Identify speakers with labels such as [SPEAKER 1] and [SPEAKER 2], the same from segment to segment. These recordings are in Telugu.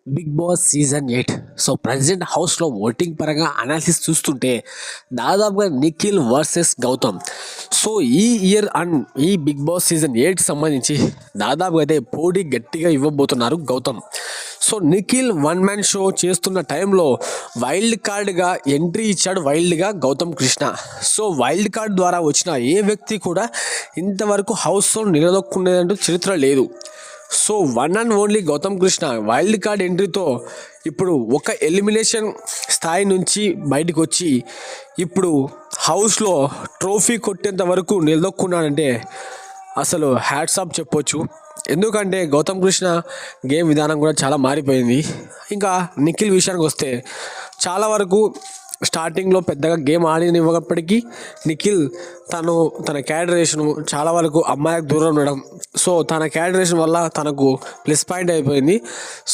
[SPEAKER 1] Big Boss season 8. So present హౌస్లో ఓటింగ్ పరంగా అనాలిసిస్ చూస్తుంటే దాదాపుగా నిఖిల్ వర్సెస్ గౌతమ్. సో ఈ ఇయర్ అండ్ ఈ బిగ్ బాస్ సీజన్ 8 సంబంధించి దాదాపుగా అయితే పోటీ గట్టిగా ఇవ్వబోతున్నారు Gautam. So Nikhil one man show చేస్తున్న టైంలో వైల్డ్ కార్డ్గా ఎంట్రీ ఇచ్చాడు వైల్డ్గా Gautam Krishna. So wild card ద్వారా వచ్చిన ఏ వ్యక్తి కూడా ఇంతవరకు హౌస్లో నిలదొక్కునేదంటూ చరిత్ర లేదు. So one and only Gautam Krishna wild card ఎంట్రీతో ఇప్పుడు ఒక ఎలిమినేషన్ స్థాయి నుంచి బయటకు వచ్చి ఇప్పుడు హౌస్లో ట్రోఫీ కొట్టేంత వరకు నిలదొక్కున్నాడంటే అసలు హ్యాట్స్ ఆఫ్ చెప్పొచ్చు. ఎందుకంటే గౌతమ్ కృష్ణ గేమ్ విధానం కూడా చాలా మారిపోయింది. ఇంకా నిఖిల్ విషయానికి వస్తే చాలా వరకు స్టార్టింగ్లో పెద్దగా గేమ్ ఆడినివ్వప్పటికీ నిఖిల్ తన క్యారెక్టరేషన్ చాలా వరకు అమ్మాయికి దూరం ఉండడం, సో తన క్యారెక్టరేషన్ వల్ల తనకు ప్లస్ పాయింట్ అయిపోయింది.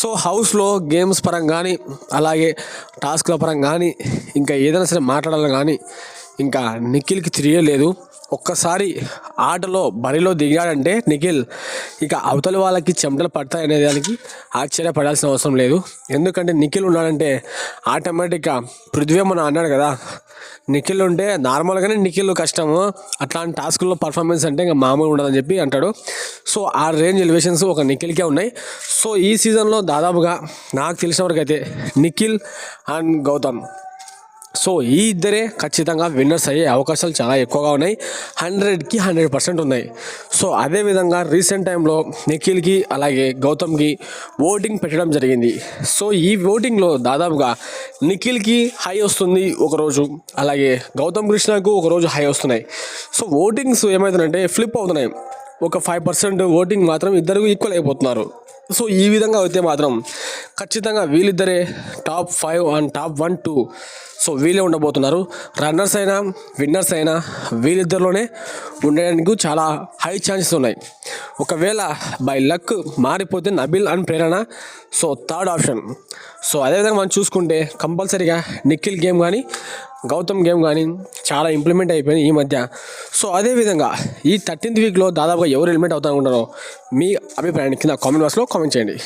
[SPEAKER 1] సో హౌస్లో గేమ్స్ పరంగా కానీ అలాగే టాస్క్ల పరంగా కానీ ఇంకా ఏదైనా సరే మాట్లాడాలి కానీ ఇంకా నిఖిల్కి తిరిగలేదు. ఒక్కసారి ఆటలో బరిలో దిగాడంటే నిఖిల్ ఇక అవతలి వాళ్ళకి చెమటలు పడతాయనే దానికి ఆశ్చర్యపడాల్సిన అవసరం లేదు. ఎందుకంటే నిఖిల్ ఉన్నాడంటే ఆటోమేటిక్గా పృథ్వీ మనం అన్నాడు కదా, నిఖిల్ ఉంటే నార్మల్గానే నిఖిల్ కష్టము, అట్లాంటి టాస్కుల్లో పర్ఫార్మెన్స్ అంటే ఇంకా మామూలు ఉండదని చెప్పి అంటాడు. సో ఆ రేంజ్ ఎలివేషన్స్ ఒక నిఖిల్కే ఉన్నాయి. సో ఈ సీజన్లో దాదాపుగా నాకు తెలిసిన వరకు అయితే నిఖిల్ అండ్ గౌతమ్, సో ఈ ఇద్దరే ఖచ్చితంగా విన్నర్స్ అయ్యే అవకాశాలు చాలా ఎక్కువగా ఉన్నాయి. 100కి 100% ఉన్నాయి. సో అదేవిధంగా రీసెంట్ టైంలో నిఖిల్కి అలాగే గౌతమ్కి ఓటింగ్ పెట్టడం జరిగింది. సో ఈ ఓటింగ్లో దాదాపుగా నిఖిల్కి హై వస్తుంది ఒకరోజు, అలాగే గౌతమ్ కృష్ణకు ఒకరోజు హై వస్తున్నాయి. సో ఓటింగ్స్ ఏమవుతున్నాయంటే ఫ్లిప్ అవుతున్నాయి. ఒక 5% ఓటింగ్ మాత్రం ఇద్దరు ఈక్వల్ అయిపోతున్నారు. సో ఈ విధంగా అయితే మాత్రం ఖచ్చితంగా వీళ్ళిద్దరే టాప్ 5 అండ్ టాప్ 1, 2 సో వీళ్ళే ఉండబోతున్నారు. రన్నర్స్ అయినా విన్నర్స్ అయినా వీళ్ళిద్దరిలోనే ఉండడానికి చాలా హై ఛాన్సెస్ ఉన్నాయి. ఒకవేళ బై లక్ మారిపోతే Nabil and Prerna so third option. So అదేవిధంగా మనం చూసుకుంటే కంపల్సరీగా నిఖిల్ గేమ్ కానీ గౌతమ్ గేమ్ కానీ చాలా ఇంప్లిమెంట్ అయిపోయింది ఈ మధ్య. సో అదేవిధంగా ఈ 13th వీక్లో దాదాపుగా ఎవరు ఎలిమినేట్ అవుతారనుకుంటారో మీ అభిప్రాయాన్ని కింద కామెంట్ బాక్స్లో కామెంట్ చేయండి.